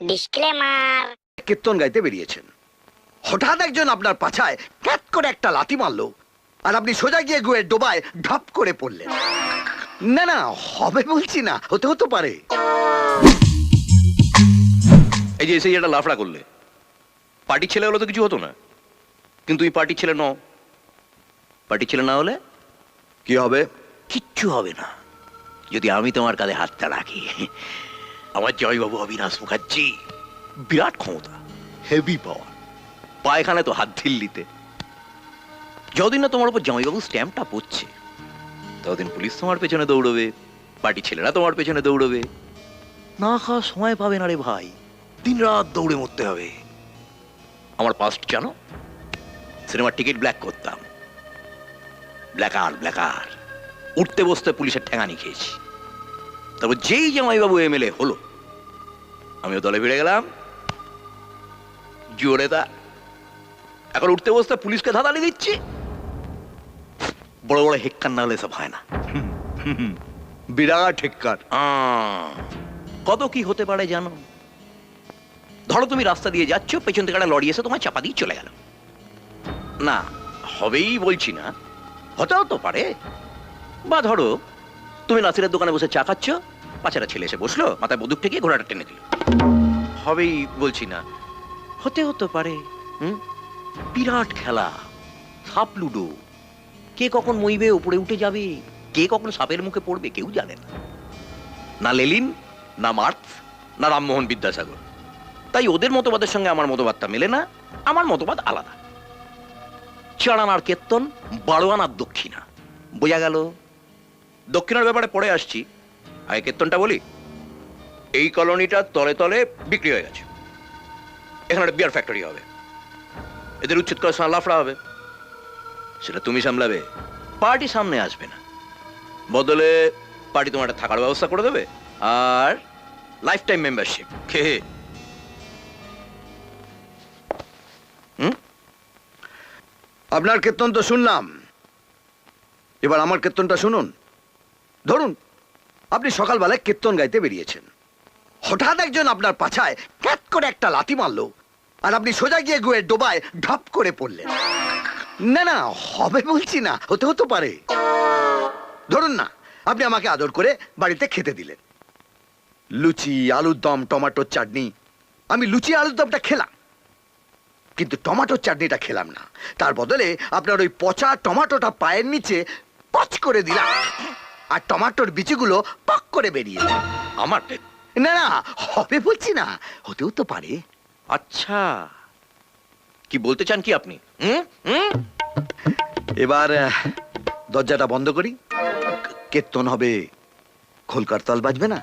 Disclaimer. কীর্তন গাইতে বেরিয়েছেন, হঠাৎ একজন আপনার পাছায় ক্যাট করে একটা লাথি মারলো, আর আপনি সোজা গিয়ে গুয়ের ডোবায় ঢপ করে পড়লেন। না না, হবে বলছি না, হতে হতে পারে। এই যে এসে একটা লাফড়া করলে, পার্টির ছেলে হলে তো কিছু হতো না, কিন্তু তুমি পার্টির ছেলে নও। পার্টির ছেলে না হলে কি হবে? কিচ্ছু হবে না যদি আমি তোমার কাঁধে হাতটা রাখি। আমার জয়বাবু অবিনাশ মুখার্জি, বিরাট ক্ষমতা, হেভি পাওয়ার, পায়খানে তো হাত ঢিল্লিতে। যতদিন না তোমার উপর জামাইবাবু স্ট্যাম্পটা পড়ছে, ততদিন পুলিশ তোমার পেছনে দৌড়বে, পার্টি ছেলেরা তোমার পেছনে দৌড়বে। না খাওয়া সময় পাবে না রে ভাই, দিন রাত দৌড়ে মরতে হবে। আমার পাস্ট জানো, সিনেমার টিকিট ব্ল্যাক করতাম, ব্ল্যাকার উঠতে বসতে পুলিশের ঠেঙানি খেয়েছি। তারপর যেই জামাইবাবু এমএলএ হলো, আমিও দলে ভিড়ে গেলাম জোরে। তা এখন উঠতে বসতে পুলিশকে ধাঁধানি দিচ্ছি। বড় বড় হেক্কার না হলে সব হয় না। বিরাট হেক্কার। কত কি হতে পারে জানো? ধরো তুমি রাস্তা দিয়ে যাচ্ছ, পেছন থেকে একটা লরি এসে তোমার চাপা দিয়ে চলে গেল। না, হবেই বলছি না, হতেও তো পারে। বা ধরো তুমি নাসিরের দোকানে বসে চা খাচ্ছ, পাঁচেরা ছেলে এসে বসলো, মাথায় বন্দুক থেকে ঘোড়াটা টেনে দিল। হবেই বলছি না, হতেও তো পারে। বিরাট খেলা, সাপ লুডো, কে কখন মইবে উপরে উঠে যাবে, কে কখন সাপের মুখে পড়বে কেউ জানে না। না লেলিন, না মার্কস, না রামমোহন বিদ্যাসাগর। তাই ওদের মতবাদের সঙ্গে আমার মতবাদটা মেলে না, আমার মতবাদ আলাদা। চাড়ানার কীর্তন, বারোয়ানার দক্ষিণা, বোঝা গেল? দক্ষিণার ব্যাপারে পরে আসছি, আগে কীর্তনটা বলি। এই কলোনিটা তলে তলে বিক্রি হয়ে গেছে, এখানে একটা বিয়ার ফ্যাক্টরি হবে, এদের উচ্ছেদ করার সময় লাফড়া হবে, সেটা তুমি সামলাবে, পার্টি সামনে আসবে না। বদলে পার্টি তোমার একটা থাকার ব্যবস্থা করে দেবে, আর লাইফ টাইম মেম্বারশিপ। কে? আপনার কীর্তন তো শুনলাম, এবার আমার কীর্তনটা শুনুন। ধরুন আপনি সকালবেলায় কীর্তন গাইতে বেরিয়েছেন, হঠাৎ একজন আপনার পাছায় ক্যাট করে একটা লাথি মারলো, আর আপনি সোজা গিয়ে গুয়ের ডোবায় ঢপ করে পড়লেন। না না, হবে বলছি না, হতে হতে পারে। ধরুন না আপনি আমাকে আদর করে বাড়িতে খেতে দিলেন, লুচি, আলুর দম, টমেটোর চাটনি। আমি লুচি আলুর দমটা খেলাম, কিন্তু টমেটোর চাটনিটা খেলাম না। তার বদলে আপনার ওই পচা টমেটোটা পায়ের নিচে পচ করে দিলাম, আর টমেটোর বিচিগুলো পক করে বেরিয়ে এলো। আমার না না, হবে বলছি না, হতেও তো পারে। আচ্ছা, কি বলতে চান কি আপনি? এবার দরজাটা বন্ধ করি, কীর্তন হবে, খোলকার তাল বাজবে না।